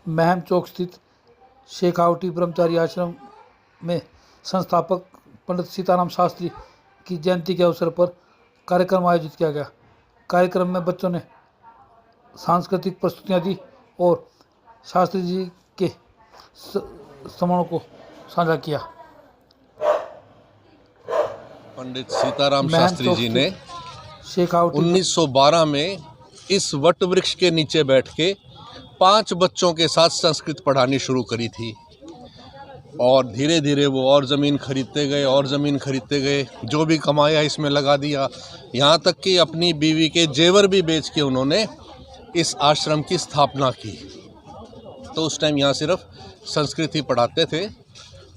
महम चौक स्थित शेखावटी ब्रह्मचारी आश्रम में संस्थापक पंडित सीताराम शास्त्री की जयंती के अवसर पर कार्यक्रम आयोजित किया गया। कार्यक्रम में बच्चों ने सांस्कृतिक प्रस्तुतियां दी और शास्त्री जी के स्मरणों को साझा किया। पंडित सीताराम शास्त्री जी ने 1912 में इस वट वृक्ष के नीचे बैठ के 5 बच्चों के साथ संस्कृत पढ़ानी शुरू करी थी और धीरे धीरे वो और ज़मीन खरीदते गए, जो भी कमाया इसमें लगा दिया। यहाँ तक कि अपनी बीवी के जेवर भी बेच के उन्होंने इस आश्रम की स्थापना की। तो उस टाइम यहाँ सिर्फ संस्कृत ही पढ़ाते थे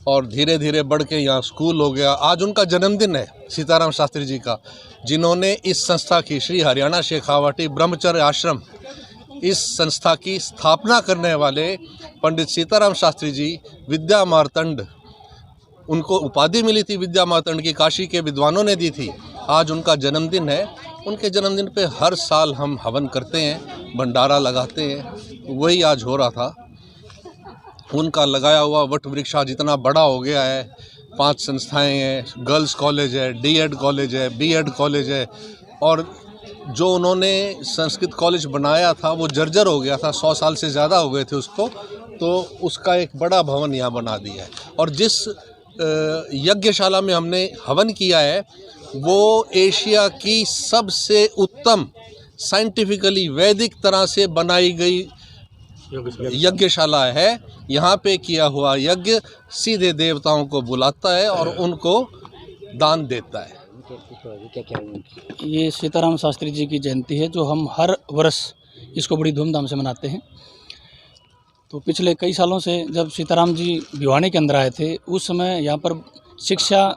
और धीरे धीरे बढ़ के यहाँ स्कूल हो गया। आज उनका जन्मदिन है सीताराम शास्त्री जी का, जिन्होंने इस संस्था की श्री हरियाणा शेखावटी ब्रह्मचर्य आश्रम, इस संस्था की स्थापना करने वाले पंडित सीताराम शास्त्री जी विद्या मार्तंड, उनको उपाधि मिली थी विद्या मार्तंड की, काशी के विद्वानों ने दी थी। आज उनका जन्मदिन है। उनके जन्मदिन पे हर साल हम हवन करते हैं, भंडारा लगाते हैं। वही आज हो रहा था। उनका लगाया हुआ वट वृक्ष आज इतना बड़ा हो गया है। 5 संस्थाएं हैं, गर्ल्स कॉलेज है, डीएड कॉलेज है, बीएड कॉलेज है, और जो उन्होंने संस्कृत कॉलेज बनाया था वो जर्जर हो गया था, 100 साल से ज़्यादा हो गए थे उसको, तो उसका एक बड़ा भवन यहाँ बना दिया है। और जिस यज्ञशाला में हमने हवन किया है वो एशिया की सबसे उत्तम साइंटिफिकली वैदिक तरह से बनाई गई यज्ञशाला है। यहाँ पे किया हुआ यज्ञ सीधे देवताओं को बुलाता है और उनको दान देता है। ये सीताराम शास्त्री जी की जयंती है जो हम हर वर्ष इसको बड़ी धूमधाम से मनाते हैं। तो पिछले कई सालों से जब सीताराम जी भिवानी के अंदर आए थे उस समय यहाँ पर शिक्षा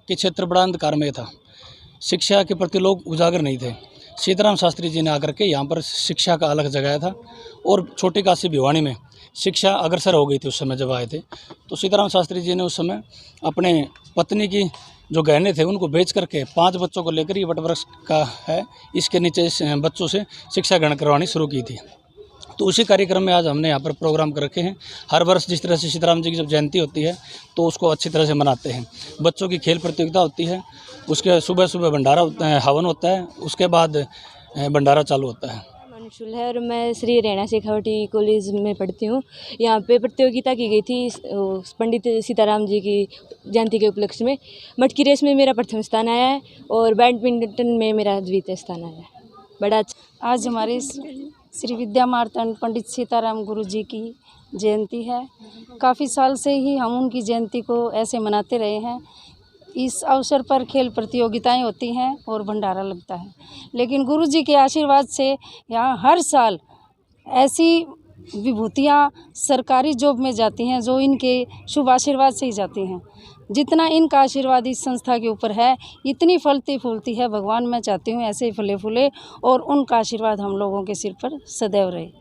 के क्षेत्र बड़ा अंधकारमय था, शिक्षा के प्रति लोग उजागर नहीं थे। सीताराम शास्त्री जी ने आकर के यहाँ पर शिक्षा का अलग जगाया था और छोटी काशी भिवानी में शिक्षा अग्रसर हो गई थी उस समय जब आए थे। तो सीताराम शास्त्री जी ने उस समय अपने पत्नी की जो गहने थे उनको बेच करके 5 बच्चों को लेकर ये वटवृक्ष का है, इसके नीचे बच्चों से शिक्षा ग्रहण करवानी शुरू की थी। तो उसी कार्यक्रम में आज हमने यहाँ पर प्रोग्राम कर रखे हैं। हर वर्ष जिस तरह से सीताराम जी की जब जयंती होती है तो उसको अच्छी तरह से मनाते हैं। बच्चों की खेल प्रतियोगिता होती है, उसके सुबह सुबह भंडारा होता है, हवन होता है, उसके बाद भंडारा चालू होता है। मनुशुल है और मैं श्री हरियाणा शेखावटी कॉलेज में पढ़ती हूँ। यहाँ पे प्रतियोगिता की गई थी पंडित सीताराम जी की जयंती के उपलक्ष्य में। मटकी रेस में मेरा प्रथम स्थान आया है और बैडमिंटन में मेरा द्वितीय स्थान आया है। बड़ा अच्छा। आज हमारे श्री विद्या मार्तंड पंडित सीताराम गुरु जी की जयंती है। काफ़ी साल से ही हम उनकी जयंती को ऐसे मनाते रहे हैं। इस अवसर पर खेल प्रतियोगिताएं होती हैं और भंडारा लगता है, लेकिन गुरु जी के आशीर्वाद से यहाँ हर साल ऐसी विभूतियाँ सरकारी जॉब में जाती हैं जो इनके शुभ आशीर्वाद से ही जाती हैं। जितना इनका आशीर्वाद इस संस्था के ऊपर है इतनी फलती फूलती है। भगवान मैं चाहती हूँ ऐसे ही फले फूले और उनका आशीर्वाद हम लोगों के सिर पर सदैव रहे।